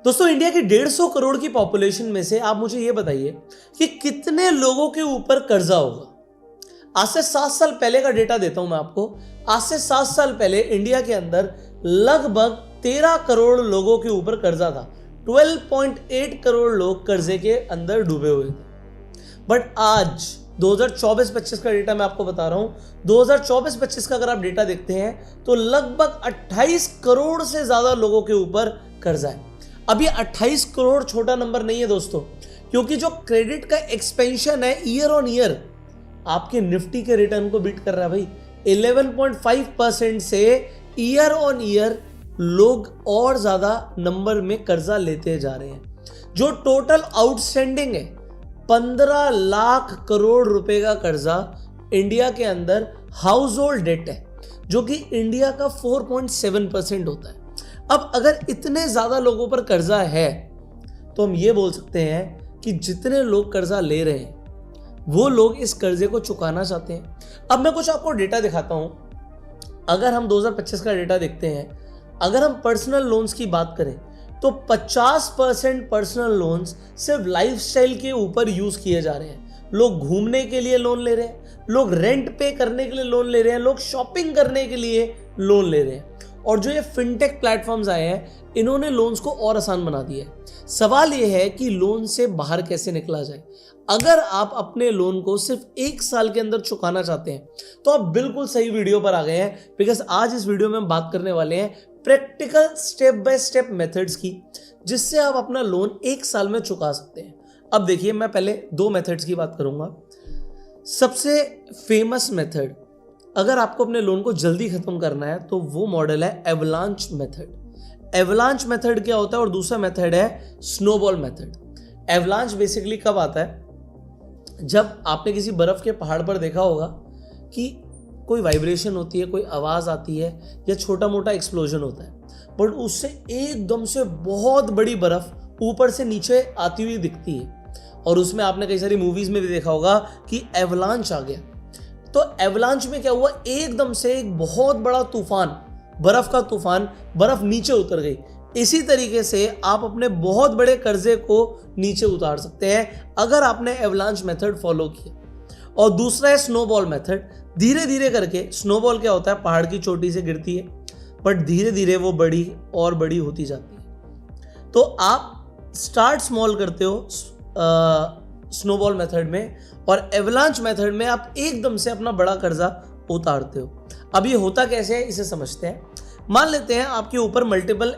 दोस्तों इंडिया की 150 करोड़ की पॉपुलेशन में से आप मुझे यह बताइए कि कितने लोगों के ऊपर कर्जा होगा। आज से 7 साल पहले का डेटा देता हूं मैं आपको। आज से 7 साल पहले इंडिया के अंदर लगभग 13 करोड़ लोगों के ऊपर कर्जा था। 12.8 करोड़ लोग कर्जे के अंदर डूबे हुए थे। बट आज 2024-25 का डेटा मैं आपको बता रहा हूं। 2024-25 का अगर आप डेटा देखते हैं तो लगभग 28 करोड़ से ज्यादा लोगों के ऊपर कर्जा है। अब ये 28 करोड़ छोटा नंबर नहीं है दोस्तों, क्योंकि जो क्रेडिट का एक्सपेंशन है ईयर ऑन ईयर आपके निफ्टी के रिटर्न को बीट कर रहा है भाई। 11.5% से ईयर ऑन ईयर लोग और ज्यादा नंबर में कर्जा लेते जा रहे हैं। जो टोटल आउटस्टैंडिंग है 15 लाख करोड़ रुपए का कर्जा इंडिया के अंदर हाउस होल्ड डेट है, जो कि इंडिया का 4.7% होता है। अब अगर इतने ज्यादा लोगों पर कर्जा है तो हम ये बोल सकते हैं कि जितने लोग कर्जा ले रहे हैं वो लोग इस कर्जे को चुकाना चाहते हैं। अब मैं कुछ आपको डेटा दिखाता हूं। अगर हम 2025 का डेटा देखते हैं, अगर हम पर्सनल लोन्स की बात करें तो 50% पर्सनल लोन्स सिर्फ लाइफस्टाइल के ऊपर यूज किए जा रहे हैं। लोग घूमने के लिए लोन ले रहे हैं, लोग रेंट पे करने के लिए लोन ले रहे हैं, लोग शॉपिंग करने के लिए लोन ले रहे हैं। और जो ये फिनटेक प्लेटफॉर्म्स आए हैं इन्होंने लोन्स को और आसान बना दिया है। सवाल ये है कि लोन से बाहर कैसे निकला जाए। अगर आप अपने लोन को सिर्फ 1 साल के अंदर चुकाना चाहते हैं तो आप बिल्कुल सही वीडियो पर आ गए हैं, बिकॉज आज इस वीडियो में हम बात करने वाले हैं practical step by step methods की, जिससे आप अपना लोन 1 साल में चुका सकते हैं। अब देखिए, मैं पहले 2 मेथड्स की बात करूंगा। सबसे फेमस मेथड, अगर आपको अपने लोन को जल्दी खत्म करना है तो वो मॉडल है एवलांच मेथड। एवलांच मेथड क्या होता है और दूसरा मेथड है स्नोबॉल मेथड। एवलांच बेसिकली कब आता है? जब आपने किसी बर्फ के पहाड़ पर देखा होगा कि कोई वाइब्रेशन होती है, कोई आवाज आती है या छोटा मोटा एक्सप्लोजन होता है, बट उससे एकदम से बहुत बड़ी बर्फ ऊपर से नीचे आती हुई दिखती है। और उसमें आपने कई सारी मूवीज में भी देखा होगा कि एवलांच आ गया। तो एवलांच में क्या हुआ, एकदम से एक बहुत बड़ा तूफान, बर्फ का तूफान, बर्फ नीचे उतर गई। इसी तरीके से आप अपने बहुत बड़े कर्जे को नीचे उतार सकते हैं अगर आपने एवलांच मेथड फॉलो किया। और दूसरा है स्नोबॉल मेथड। धीरे धीरे करके, स्नोबॉल क्या होता है, पहाड़ की चोटी से गिरती है बट धीरे धीरे वो बड़ी और बड़ी होती जाती है। तो आप स्टार्ट स्मॉल करते हो स्नोबॉल मेथड में, और एवलांच मेथड में आप एकदम से अपना बड़ा कर्जा उतारते हो। अब ये होता कैसे है इसे समझते हैं। मान लेते हैं आपके ऊपर मल्टीपल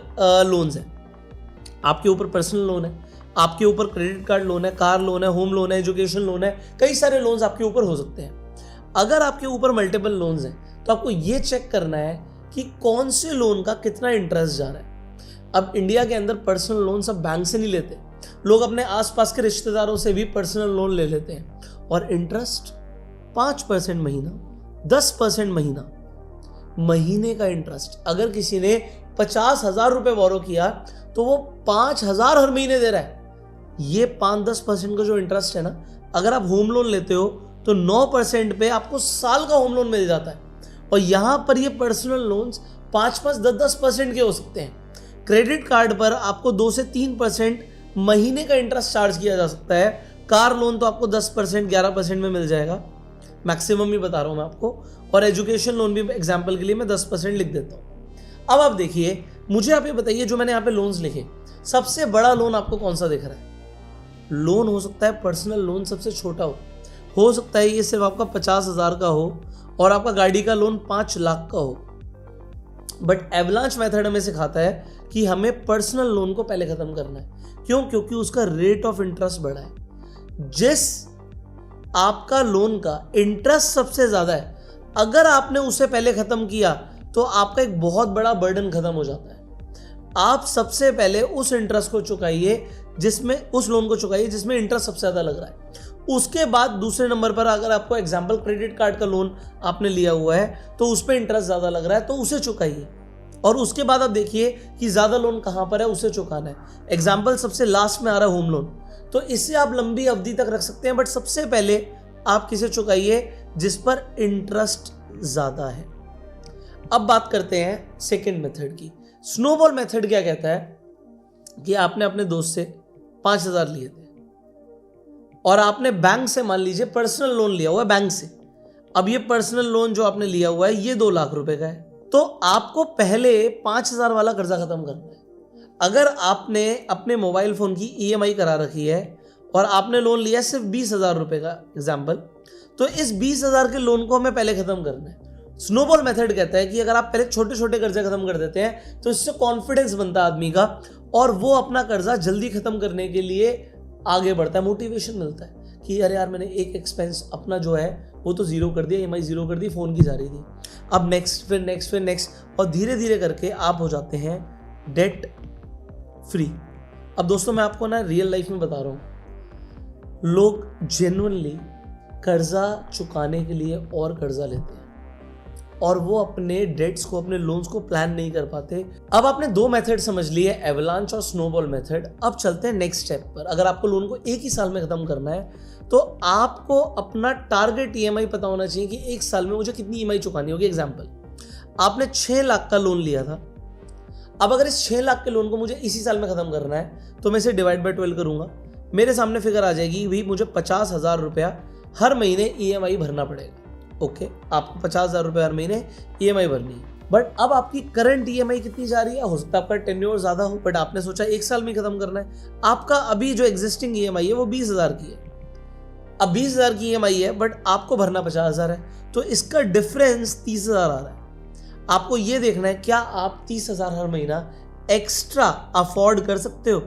लोन्स हैं। आपके ऊपर पर्सनल लोन है, आपके ऊपर क्रेडिट कार्ड लोन है, कार लोन है, होम लोन है, एजुकेशन लोन है, कई सारे लोन्स आपके ऊपर हो सकते हैं। अगर आपके ऊपर मल्टीपल लोन्स हैं तो आपको ये चेक करना है कि कौन से लोन का कितना इंटरेस्ट जा रहा है। अब इंडिया के अंदर पर्सनल लोन सब बैंक से नहीं लेते, लोग अपने आसपास के रिश्तेदारों से भी पर्सनल लोन ले लेते हैं, और इंटरेस्ट 5% महीना, 10% महीना, महीने का इंटरेस्ट। अगर किसी ने 50,000 रुपए बोरो किया तो वो 5,000 हर महीने दे रहा है। ये 5-10% का जो इंटरेस्ट है ना, अगर आप होम लोन लेते हो तो 9% पे आपको साल का होम लोन मिल जाता है। और यहां पर ये पर्सनल लोन्स 5-5, 10-10% के हो सकते हैं। क्रेडिट कार्ड पर आपको 2 से 3% महीने का इंटरेस्ट चार्ज किया जा सकता है। कार लोन तो आपको 10%, 11% में मिल जाएगा, मैक्सिमम ही बता रहा हूं मैं आपको। और एजुकेशन लोन भी एग्जांपल के लिए मैं 10% लिख देता हूं। अब आप देखिए, मुझे आप ये बताइए, जो मैंने यहाँ पे लोन्स लिखे, सबसे बड़ा लोन आपको कौन सा दिख रहा है? लोन हो सकता है पर्सनल लोन सबसे छोटा हो सकता है ये सिर्फ आपका 50,000 का हो और आपका गाड़ी का लोन 5 लाख का हो। बट एवलांच मेथड हमें सिखाता है कि हमें पर्सनल लोन को पहले खत्म करना है। क्यों? क्योंकि उसका रेट ऑफ इंटरेस्ट बड़ा है। जिस आपका लोन का इंटरेस्ट सबसे ज्यादा है, अगर आपने उसे पहले खत्म किया तो आपका एक बहुत बड़ा बर्डन खत्म हो जाता है। आप सबसे पहले उस इंटरेस्ट को चुकाइए जिसमें, उस लोन को चुकाइए जिसमें इंटरेस्ट सबसे ज्यादा लग रहा है। उसके बाद दूसरे नंबर पर, अगर आपको एग्जांपल क्रेडिट कार्ड का लोन आपने लिया हुआ है तो उस पर इंटरेस्ट ज्यादा लग रहा है तो उसे चुकाइए। और उसके बाद आप देखिए कि ज्यादा लोन कहां पर है, उसे चुकाना है। एग्जांपल सबसे लास्ट में आ रहा है होम लोन, तो इससे आप लंबी अवधि तक रख सकते हैं, बट सबसे पहले आप किसे चुकाइए जिस पर इंटरेस्ट ज्यादा है। अब बात करते हैं सेकंड मेथड की। स्नोबॉल मेथड क्या कहता है कि आपने अपने दोस्त से 5,000 लिए थे और आपने बैंक से मान लीजिए पर्सनल लोन लिया हुआ है बैंक से। अब ये पर्सनल लोन जो आपने लिया हुआ है ये 2 लाख रुपए का है, तो आपको पहले 5,000 वाला कर्जा खत्म करना है। अगर आपने अपने मोबाइल फोन की EMI करा रखी है और आपने लोन लिया सिर्फ 20,000 रुपए का एग्जाम्पल, तो इस 20,000 के लोन को हमें पहले खत्म करना है। स्नोबॉल मेथड कहता है कि अगर आप पहले छोटे छोटे कर्जे खत्म कर देते हैं तो इससे कॉन्फिडेंस बनता है आदमी का और वो अपना कर्जा जल्दी खत्म करने के लिए आगे बढ़ता है, मोटिवेशन मिलता है कि अरे यार मैंने एक एक्सपेंस अपना जो है वो तो जीरो कर दिया, EMI जीरो कर दी, फोन की जा रही थी, अब नेक्स्ट फिर नेक्स्ट फिर नेक्स्ट, और धीरे धीरे करके आप हो जाते हैं डेट फ्री। अब दोस्तों मैं आपको ना रियल लाइफ में बता रहा हूं, लोग जेन्युइनली कर्जा चुकाने के लिए और कर्जा लेते हैं और वो अपने डेट्स को, अपने लोन्स को प्लान नहीं कर पाते। अब आपने 2 मेथड समझ लिए, एवलांच और स्नोबॉल मेथड। अब चलते हैं नेक्स्ट स्टेप पर। अगर आपको लोन को एक ही साल में खत्म करना है तो आपको अपना टारगेट EMI पता होना चाहिए कि एक साल में मुझे कितनी EMI चुकानी होगी। एग्जाम्पल, आपने 6 लाख का लोन लिया था, अब अगर इस 6 लाख के लोन को मुझे इसी साल में खत्म करना है तो मैं इसे डिवाइड बाय 12 करूंगा, मेरे सामने फिगर आ जाएगी भाई मुझे 50,000 रुपया हर महीने EMI भरना पड़ेगा। ओके, आपको 50,000 रुपये हर महीने EMI भरनी है। बट अब आपकी करंट EMI कितनी जा रही है? हो सकता है आपका टेन्योर ज्यादा हो, बट आपने सोचा एक साल में खत्म करना है। आपका अभी जो एग्जिस्टिंग EMI है वो 20,000 की है, अब 20,000 की EMI है बट आपको भरना 50,000 है, तो इसका डिफरेंस 30,000 आ रहा है। आपको ये देखना है क्या आप 30,000 हर महीना एक्स्ट्रा अफोर्ड कर सकते हो।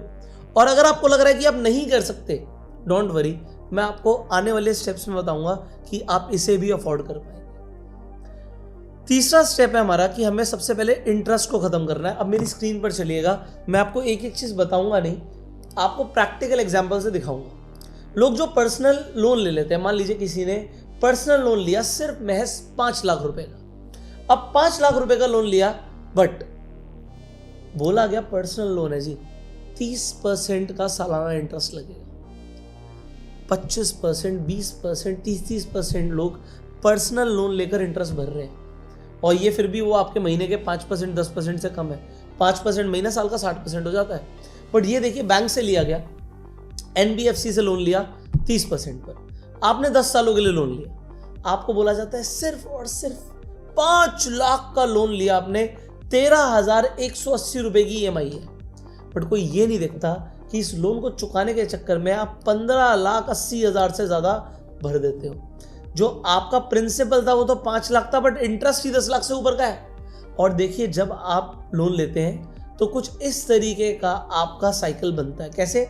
और अगर आपको लग रहा है कि आप नहीं कर सकते, डोंट वरी, मैं आपको आने वाले स्टेप्स में बताऊंगा कि आप इसे भी अफोर्ड कर पाएंगे। तीसरा स्टेप है हमारा कि हमें सबसे पहले इंटरेस्ट को खत्म करना है। अब मेरी स्क्रीन पर चलिएगा, मैं आपको एक एक चीज बताऊंगा नहीं, आपको प्रैक्टिकल एग्जांपल से दिखाऊंगा। लोग जो पर्सनल लोन ले लेते हैं, मान लीजिए किसी ने पर्सनल लोन लिया सिर्फ महज 5 लाख रुपए का। अब 5 लाख रुपए का लोन लिया, बट बोला गया पर्सनल लोन है जी, 30% का सालाना इंटरेस्ट लगेगा। 25%, 20%, 30% लोग पर्सनल लोन लेकर इंटरेस्ट भर रहे हैं, और ये फिर भी वो आपके महीने के 5%, 10% से कम है। 5% महीना, साल का 60% हो जाता है। बट ये देखिए, बैंक से लिया गया, NBFC से लोन लिया 30% पर, आपने 10 सालों के लिए लोन लिया, आपको बोला जाता है सिर्फ और सिर्फ 5 लाख का लोन लिया आपने, 13,180 रुपए की EMI है। बट कोई ये नहीं देखता कि इस लोन को चुकाने के चक्कर में आप 15,80,000 से ज्यादा भर देते हो। जो आपका प्रिंसिपल था वो तो 5 लाख था, बट इंटरेस्ट ही 10 लाख से ऊपर का है। और देखिए, जब आप लोन लेते हैं तो कुछ इस तरीके का आपका साइकिल बनता है। कैसे?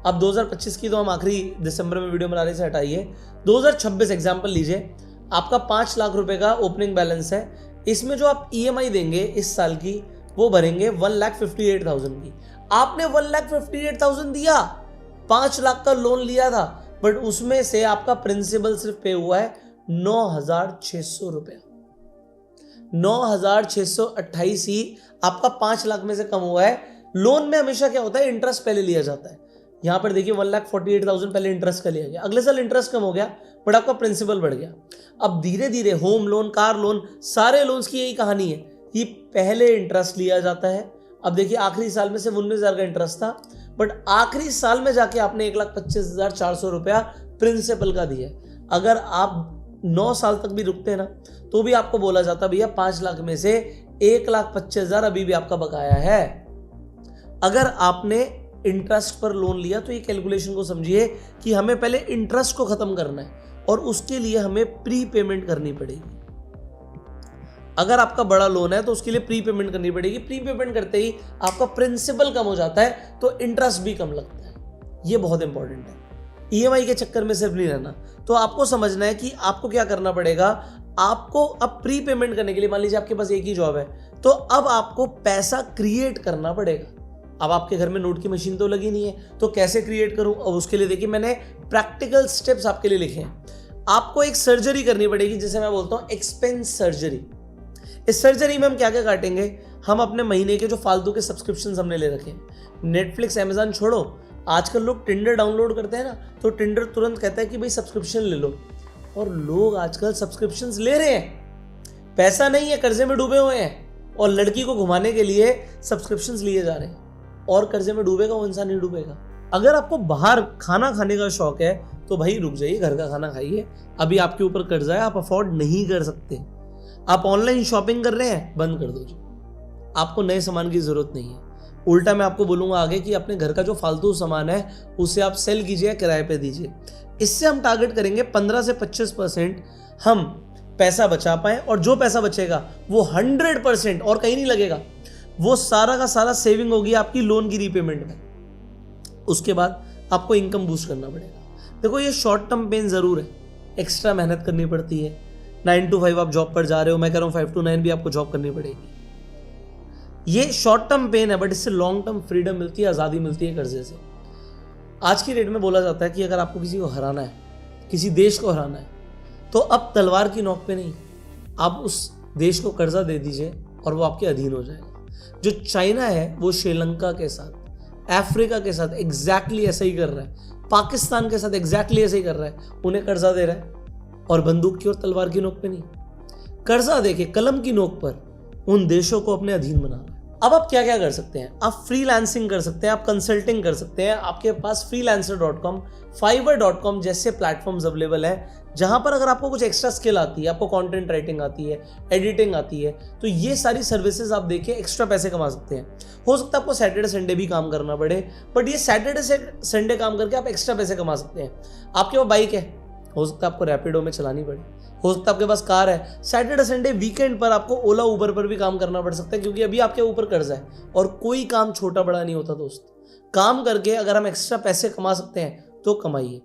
अब 2025 की तो हम आखिरी दिसंबर में वीडियो बनाने से हटाइए, 2026 एग्जाम्पल लीजिए, आपका 5 लाख रुपए का ओपनिंग बैलेंस है, इसमें जो आप EMI देंगे इस साल की वो भरेंगे 1,58,000 की। आपने 1,58,000 दिया, 5 लाख का लोन लिया था, बट उसमें से आपका प्रिंसिपल सिर्फ पे हुआ है 9,600 रुपया, 9,628 ही आपका 5 लाख में से कम हुआ है। लोन में हमेशा क्या होता है, इंटरेस्ट पहले लिया जाता है। यहां पर देखिए 1,48,000 पहले इंटरेस्ट का लिया गया, अगले साल इंटरेस्ट कम हो गया, बट आपका प्रिंसिपल बढ़ गया। अब धीरे धीरे होम लोन, कार लोन, सारे लोन्स की यही कहानी है कि पहले इंटरेस्ट लिया जाता है। अब देखिए, आखिरी साल में से 19,000 का इंटरेस्ट था, बट आखिरी साल में जाके आपने 1,25,400 रुपया प्रिंसिपल का दिया। अगर आप 9 साल तक भी रुकते हैं ना, तो भी आपको बोला जाता भैया 5 लाख में से 1,25,000 अभी भी आपका बकाया है। अगर आपने इंटरेस्ट पर लोन लिया तो ये कैलकुलेशन को समझिए कि हमें पहले इंटरेस्ट को खत्म करना है और उसके लिए हमें प्री पेमेंट करनी पड़ेगी। अगर आपका बड़ा लोन है तो उसके लिए प्री पेमेंट करनी पड़ेगी। प्री पेमेंट करते ही आपका प्रिंसिपल कम हो जाता है तो इंटरेस्ट भी कम लगता है। ये बहुत इंपॉर्टेंट है। EMI के चक्कर में सिर्फ नहीं रहना, तो आपको समझना है कि आपको क्या करना पड़ेगा। आपको अब प्री पेमेंट करने के लिए, मान लीजिए आपके पास एक ही जॉब है, तो अब आपको पैसा क्रिएट करना पड़ेगा। अब आपके घर में नोट की मशीन तो लगी नहीं है, तो कैसे क्रिएट करूं? अब उसके लिए देखिए, मैंने प्रैक्टिकल स्टेप्स आपके लिए लिखे हैं। आपको एक सर्जरी करनी पड़ेगी, जिसे मैं बोलता हूं एक्सपेंस सर्जरी। इस सर्जरी में हम क्या क्या काटेंगे? हम अपने महीने के जो फालतू के सब्सक्रिप्शन हमने ले रखे हैं, नेटफ्लिक्स, अमेजन छोड़ो, आजकल लोग टिंडर डाउनलोड करते हैं ना, तो टिंडर तुरंत कहता है कि भाई सब्सक्रिप्शन ले लो, और लोग आजकल सब्सक्रिप्शंस ले रहे हैं। पैसा नहीं है, कर्जे में डूबे हुए हैं, और लड़की को घुमाने के लिए सब्सक्रिप्शंस लिए जा रहे हैं। और कर्जे में डूबेगा, वो इंसान नहीं डूबेगा। अगर आपको बाहर खाना खाने का शौक है तो भाई रुक जाइए, घर का खाना खाइए। अभी आपके ऊपर कर्जा है, आप अफोर्ड नहीं कर सकते। आप ऑनलाइन शॉपिंग कर रहे हैं, बंद कर दो जी, आपको नए सामान की जरूरत नहीं है। उल्टा मैं आपको बोलूंगा आगे कि अपने घर का जो फालतू सामान है उसे आप सेल कीजिए, किराए पे दीजिए। इससे हम टारगेट करेंगे 15 से 25% हम पैसा बचा पाए, और जो पैसा बचेगा वो 100% और कहीं नहीं लगेगा, वो सारा का सारा सेविंग होगी आपकी लोन की रीपेमेंट में। उसके बाद आपको इनकम बूस्ट करना पड़ेगा। देखो ये शॉर्ट टर्म पेन जरूर है, एक्स्ट्रा मेहनत करनी पड़ती है। 9 to 5 आप जॉब पर जा रहे हो, मैं कह रहा हूँ 5 to 9 भी आपको जॉब करनी पड़ेगी। ये शॉर्ट टर्म पेन है, बट इससे लॉन्ग टर्म फ्रीडम मिलती है, आज़ादी मिलती है कर्जे से। आज की डेट में बोला जाता है कि अगर आपको किसी को हराना है, किसी देश को हराना है, तो अब तलवार की नोक पे नहीं, आप उस देश को कर्जा दे दीजिए और वो आपके अधीन हो जाएगा। जो चाइना है वो श्रीलंका के साथ, अफ्रीका के साथ एग्जैक्टली ऐसा ही कर रहा है, पाकिस्तान के साथ एग्जैक्टली ऐसा ही कर रहा है। उन्हें कर्जा दे रहा है और बंदूक की और तलवार की नोक पे नहीं, कर्जा देके कलम की नोक पर उन देशों को अपने अधीन बना रहा है। अब आप क्या क्या कर सकते हैं? आप फ्रीलांसिंग कर सकते हैं, आप कंसल्टिंग कर सकते हैं। आपके पास freelancer.com, fiverr.com जैसे प्लेटफॉर्म्स अवेलेबल हैं, जहां पर अगर आपको कुछ एक्स्ट्रा स्किल आती है, आपको कंटेंट राइटिंग आती है, एडिटिंग आती है, तो ये सारी सर्विसेज आप देखिए एक्स्ट्रा पैसे कमा सकते हैं। हो सकता है आपको सैटरडे संडे भी काम करना पड़े, बट ये सैटरडे से संडे काम करके आप एक्स्ट्रा पैसे कमा सकते हैं। आपके पास बाइक है, हो सकता है आपको रैपिडो में चलानी पड़े, हो सकता है आपके पास कार है, सैटरडे संडे वीकेंड पर आपको ओला उबर पर भी काम करना पड़ सकता है, क्योंकि अभी आपके ऊपर कर्जा है। और कोई काम छोटा बड़ा नहीं होता दोस्त, काम करके अगर हम एक्स्ट्रा पैसे कमा सकते हैं तो कमाइए।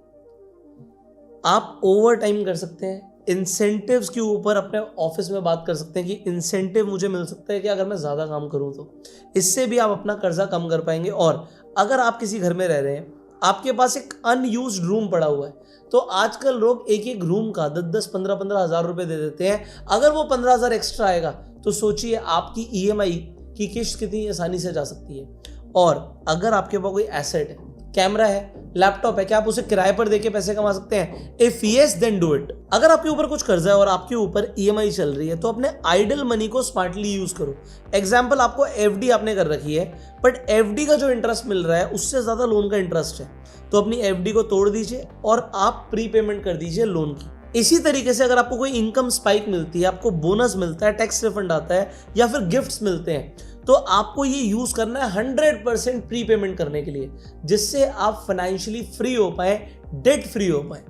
आप ओवर टाइम कर सकते हैं, इंसेंटिव्स के ऊपर अपने ऑफिस में बात कर सकते हैं कि इंसेंटिव मुझे मिल सकता है कि अगर मैं ज़्यादा काम करूं तो इससे भी आप अपना कर्जा कम कर पाएंगे। और अगर आप किसी घर में रह रहे हैं, आपके पास एक अनयूज्ड रूम पड़ा हुआ है, तो आजकल लोग एक एक रूम का 10-10, 15-15 हज़ार रुपए दे देते हैं। अगर वो 15,000 एक्स्ट्रा आएगा तो सोचिए आपकी EMI की किस्त कितनी आसानी से जा सकती है। और अगर आपके पास कोई एसेट है, कैमरा है, लैपटॉप है, क्या आप उसे किराए पर देके पैसे कमा सकते हैं? If yes then do it. अगर आपके ऊपर कुछ कर्जा है और आपके ऊपर EMI चल रही है, तो अपने आइडल मनी को स्मार्टली यूज करो। एग्जाम्पल, आपको FD आपने कर रखी है, बट FD का जो इंटरेस्ट मिल रहा है उससे ज्यादा लोन का इंटरेस्ट है, तो अपनी FD को तोड़ दीजिए और आप प्री पेमेंट कर दीजिए लोन की। इसी तरीके से अगर आपको कोई इनकम स्पाइक मिलती है, आपको बोनस मिलता है, टैक्स रिफंड आता है, या फिर गिफ्ट्स मिलते हैं, तो आपको ये यूज करना है 100% प्री पेमेंट करने के लिए, जिससे आप फाइनेंशियली फ्री हो पाए, डेट फ्री हो पाए।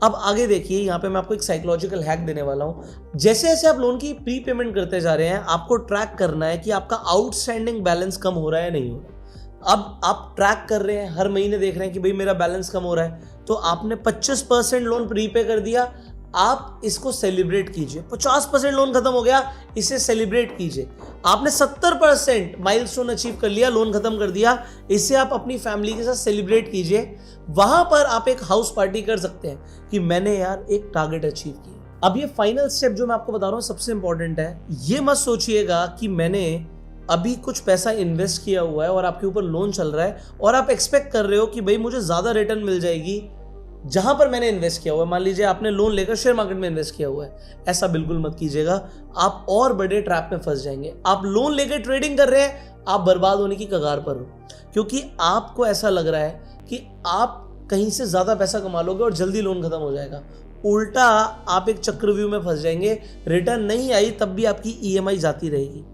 अब आगे देखिए, यहाँ पे मैं आपको एक साइकोलॉजिकल हैक देने वाला हूँ। जैसे जैसे आप लोन की प्री पेमेंट करते जा रहे हैं, आपको ट्रैक करना है कि आपका आउटस्टैंडिंग बैलेंस कम हो रहा है नहीं हो रहा। अब आप ट्रैक कर रहे हैं, हर महीने देख रहे हैं कि भाई मेरा बैलेंस कम हो रहा है, तो आपने 25% लोन प्रीपे कर दिया, आप इसको सेलिब्रेट कीजिए। 50% लोन खत्म हो गया, इसे सेलिब्रेट कीजिए। आपने 70% माइलस्टोन अचीव कर लिया, लोन खत्म कर दिया, इसे आप अपनी फैमिली के साथ सेलिब्रेट कीजिए। वहां पर आप एक हाउस पार्टी कर सकते हैं कि मैंने यार एक टारगेट अचीव किया। अब ये फाइनल स्टेप जो मैं आपको बता रहा हूं सबसे इंपॉर्टेंट है। ये मत सोचिएगा कि मैंने अभी कुछ पैसा इन्वेस्ट किया हुआ है और आपके ऊपर लोन चल रहा है और आप एक्सपेक्ट कर रहे हो कि भाई मुझे ज्यादा रिटर्न मिल जाएगी जहां पर मैंने इन्वेस्ट किया हुआ है। मान लीजिए आपने लोन लेकर शेयर मार्केट में इन्वेस्ट किया हुआ है, ऐसा बिल्कुल मत कीजिएगा, आप और बड़े ट्रैप में फंस जाएंगे। आप लोन लेकर ट्रेडिंग कर रहे हैं, आप बर्बाद होने की कगार पर हो, क्योंकि आपको ऐसा लग रहा है कि आप कहीं से ज्यादा पैसा कमा लोगे और जल्दी लोन खत्म हो जाएगा। उल्टा आप एक चक्रव्यूह में फंस जाएंगे, रिटर्न नहीं आई तब भी आपकी EMI जाती रहेगी।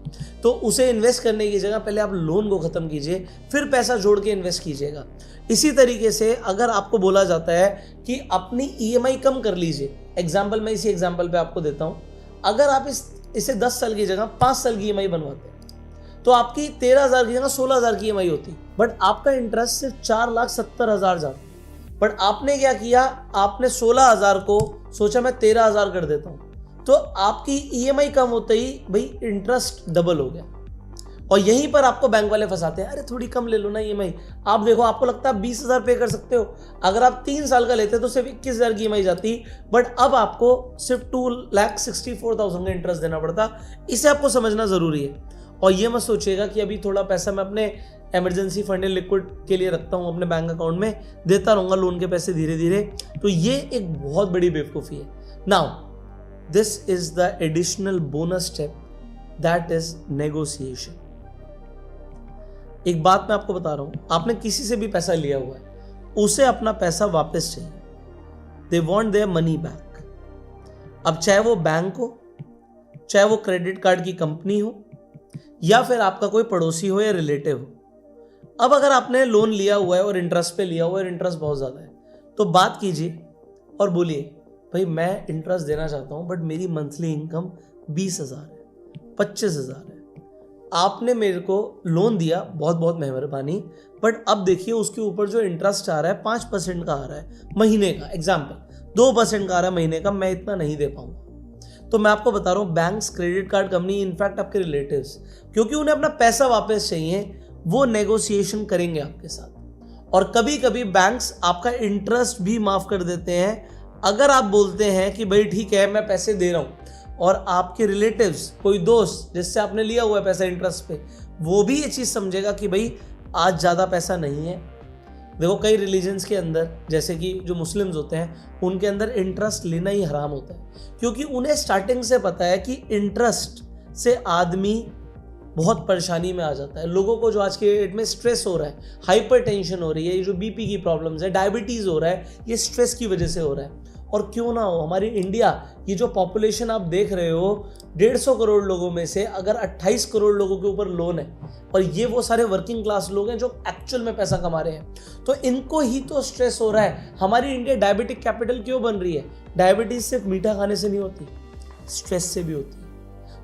तो उसे इन्वेस्ट करने की जगह पहले आप लोन को खत्म कीजिए, फिर पैसा जोड़ के इन्वेस्ट कीजिएगा। इसी तरीके से अगर आपको बोला जाता है कि अपनी EMI कम कर लीजिए, एग्जाम्पल मैं इसी एग्जाम्पल पे आपको देता हूँ, अगर आप इसे 10 साल की जगह 5 साल की EMI बनवाते हैं तो आपकी 13,000 की जगह 16,000 की EMI होती, बट आपका इंटरेस्ट सिर्फ 4,70,000 जाता। बट आपने क्या किया, आपने 16,000 को सोचा मैं 13,000 कर देता हूं, तो आपकी EMI कम होते ही भाई इंटरेस्ट डबल हो गया। और यहीं पर आपको बैंक वाले फंसाते हैं, अरे थोड़ी कम ले लो ना EMI। आप देखो, आपको लगता है 20,000 पे कर सकते हो, अगर आप 3 साल का लेते तो सिर्फ 21,000 की EMI जाती, बट अब आपको सिर्फ 2,64,000 का इंटरेस्ट देना पड़ता। इसे आपको समझना जरूरी है। और ये मत सोचिएगा कि अभी थोड़ा पैसा मैं अपने इमरजेंसी फंड लिक्विड के लिए रखता हूं अपने बैंक अकाउंट में, देता रहूंगा लोन के पैसे धीरे धीरे, तो ये एक बहुत बड़ी बेवकूफ़ी है। Now this is the additional bonus step, that is negotiation. एक बात मैं आपको बता रहा हूं, आपने किसी से भी पैसा लिया हुआ है, उसे अपना पैसा वापस चाहिए। They want their money back. अब चाहे वो बैंक हो, चाहे वो क्रेडिट कार्ड की कंपनी हो, या फिर आपका कोई पड़ोसी हो या रिलेटिव हो। अब अगर आपने लोन लिया हुआ है और इंटरेस्ट पे लिया हुआ है, इंटरेस्ट बहुत ज़्यादा है, तो बात कीजिए और बोलिए भाई मैं इंटरेस्ट देना चाहता हूं बट मेरी मंथली इनकम 20,000 है, 25,000 है। आपने मेरे को लोन दिया, बहुत बहुत मेहरबानी, बट अब देखिए उसके ऊपर जो इंटरेस्ट आ रहा है 5% का आ रहा है महीने का, एग्जाम्पल 2% का आ रहा है महीने का, मैं इतना नहीं दे पाऊंगा। तो मैं आपको बता रहा हूँ, banks, credit card company, in fact आपके रिलेटिव्स, क्योंकि उन्हें अपना पैसा वापस चाहिए, वो नेगोशिएशन करेंगे आपके साथ। और कभी कभी बैंक्स आपका इंटरेस्ट भी माफ कर देते हैं अगर आप बोलते हैं कि भाई ठीक है मैं पैसे दे रहा हूँ। और आपके रिलेटिव्स, कोई दोस्त जिससे आपने लिया हुआ है पैसा इंटरेस्ट पे, वो भी ये चीज़ समझेगा कि भाई आज ज़्यादा पैसा नहीं है। देखो कई रिलीजन्स के अंदर, जैसे कि जो मुस्लिम्स होते हैं, उनके अंदर इंटरेस्ट लेना ही हराम होता है, क्योंकि उन्हें स्टार्टिंग से पता है कि इंटरेस्ट से आदमी बहुत परेशानी में आ जाता है। लोगों को जो आज के डेट में स्ट्रेस हो रहा है, हाइपर टेंशन हो रही है, ये जो बीपी की प्रॉब्लम्स है, डायबिटीज़ हो रहा है, ये स्ट्रेस की वजह से हो रहा है। और क्यों ना हो, हमारी इंडिया, ये जो पॉपुलेशन आप देख रहे हो, 150 करोड़ लोगों में से अगर 28 करोड़ लोगों के ऊपर लोन है, और ये वो सारे वर्किंग क्लास लोग हैं जो एक्चुअल में पैसा कमा रहे हैं, तो इनको ही तो स्ट्रेस हो रहा है। हमारी इंडिया डायबिटिक कैपिटल क्यों बन रही है? डायबिटीज सिर्फ मीठा खाने से नहीं होती, स्ट्रेस से भी होती है।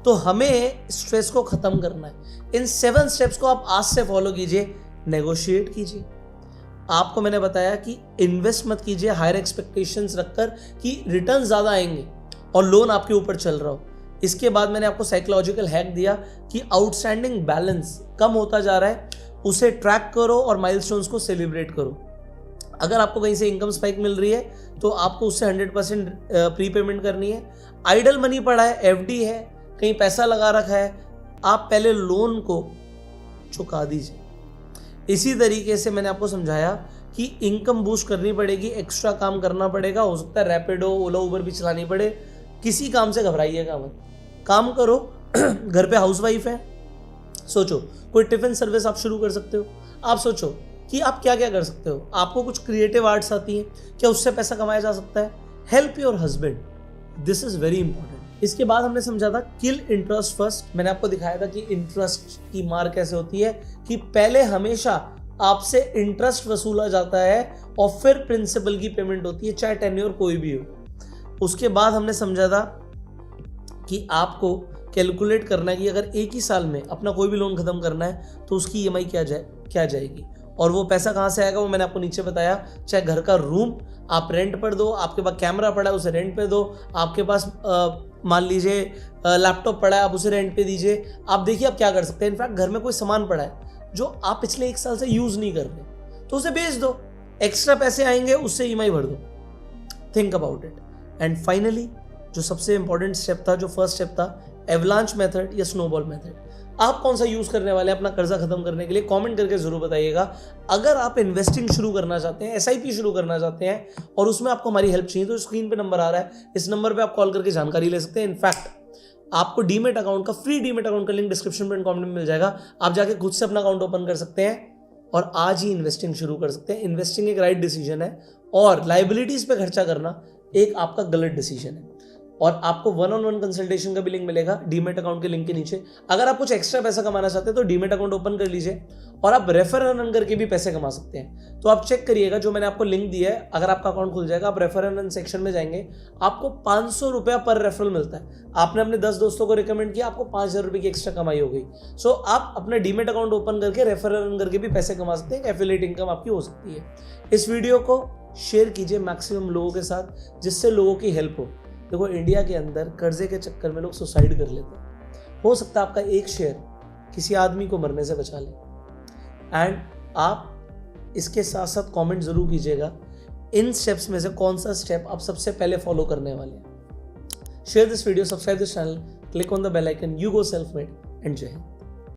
तो हमें स्ट्रेस को खत्म करना है। इन 7 स्टेप्स को आप आज से फॉलो कीजिए। नेगोशिएट कीजिए। आपको मैंने बताया कि इन्वेस्ट मत कीजिए हायर एक्सपेक्टेशंस रखकर कि रिटर्न ज़्यादा आएंगे और लोन आपके ऊपर चल रहा हो। इसके बाद मैंने आपको साइकोलॉजिकल हैक दिया कि आउटस्टैंडिंग बैलेंस कम होता जा रहा है, उसे ट्रैक करो और माइलस्टोन्स को सेलिब्रेट करो। अगर आपको कहीं से इनकम स्पाइक मिल रही है तो आपको उससे 100% प्रीपेमेंट करनी है। आइडल मनी पड़ा है, एफडी है, कहीं पैसा लगा रखा है, आप पहले लोन को चुका दीजिए। इसी तरीके से मैंने आपको समझाया कि इनकम बूस्ट करनी पड़ेगी, एक्स्ट्रा काम करना पड़ेगा, हो सकता है रैपिडो, ओला, उबर भी चलानी पड़े। किसी काम से घबराइएगा मत, काम करो। घर पे हाउसवाइफ है, सोचो कोई टिफिन सर्विस आप शुरू कर सकते हो। आप सोचो कि आप क्या क्या कर सकते हो। आपको कुछ क्रिएटिव आर्ट्स आती है, क्या उससे पैसा कमाया जा सकता है? Help your husband, this is very important. इसके बाद हमने समझा था किल इंटरेस्ट फर्स्ट। मैंने आपको दिखाया था कि इंटरेस्ट की मार कैसे होती है, कि पहले हमेशा आपसे इंटरेस्ट वसूला जाता है और फिर प्रिंसिपल की पेमेंट होती है, चाहे टेन्योर कोई भी हो। उसके बाद हमने समझा था कि आपको कैलकुलेट करना है कि अगर एक ही साल में अपना कोई भी लोन खत्म करना है तो उसकी ईएमआई क्या जाएगी, और वो पैसा कहाँ से आएगा वो मैंने आपको नीचे बताया। चाहे घर का रूम आप रेंट पर दो, आपके पास कैमरा पड़ा है उसे रेंट पे दो, आपके पास मान लीजिए लैपटॉप पड़ा है आप उसे रेंट पे दीजिए। आप देखिए आप क्या कर सकते हैं। इनफैक्ट घर में कोई सामान पड़ा है जो आप पिछले 1 साल से यूज नहीं कर रहे तो उसे बेच दो, एक्स्ट्रा पैसे आएंगे, उससे ईएमआई भर दो। Think about it. And finally जो सबसे इंपॉर्टेंट स्टेप था, जो फर्स्ट स्टेप था, एवलांच मेथड या स्नोबॉल मेथड। आप कौन सा यूज करने वाले हैं अपना कर्जा खत्म करने के लिए? कमेंट करके जरूर बताइएगा। अगर आप इन्वेस्टिंग शुरू करना चाहते हैं, एसआईपी शुरू करना चाहते हैं और उसमें आपको हमारी हेल्प चाहिए, तो स्क्रीन पे नंबर आ रहा है, इस नंबर पे आप कॉल करके जानकारी ले सकते हैं। इनफैक्ट आपको डीमेट अकाउंट का, फ्री डीमेट अकाउंट का लिंक डिस्क्रिप्शन में कमेंट में मिल जाएगा। आप जाके खुद से अपना अकाउंट ओपन कर सकते हैं और आज ही इन्वेस्टिंग शुरू कर सकते हैं। इन्वेस्टिंग एक राइट डिसीजन है और लाइबिलिटीज पे खर्चा करना एक आपका गलत डिसीजन है। और आपको 1-on-1 कंसल्टेशन का भी लिंक मिलेगा डीमेट अकाउंट के लिंक के नीचे। अगर आप कुछ एक्स्ट्रा पैसा कमाना चाहते हैं तो डीमेट अकाउंट ओपन कर लीजिए और आप रेफर एंड अर्न करके भी पैसे कमा सकते हैं। तो आप चेक करिएगा, जो मैंने आपको लिंक दिया है, अगर आपका अकाउंट खुल जाएगा, आप रेफर एंड अर्न सेक्शन में जाएंगे, आपको 500 रुपया पर रेफरल मिलता है। आपने अपने 10 दोस्तों को रिकमेंड किया, आपको 5,000 रुपये की एक्स्ट्रा कमाई हो गई। सो आप अपना डीमेट अकाउंट ओपन करके रेफर एंड अर्न करके भी पैसे कमा सकते हैं। एफिलिएट इनकम आपकी हो सकती है। इस वीडियो को शेयर कीजिए मैक्सिमम लोगों के साथ, जिससे लोगों की हेल्प हो। देखो इंडिया के अंदर कर्जे के चक्कर में लोग सुसाइड कर लेते हैं। हो सकता है आपका एक शेयर किसी आदमी को मरने से बचा ले। एंड आप इसके साथ साथ कमेंट जरूर कीजिएगा इन स्टेप्स में से कौन सा स्टेप आप सबसे पहले फॉलो करने वाले हैं। Share this video, subscribe this channel, click on the bell icon. You go self made and Jai Hind.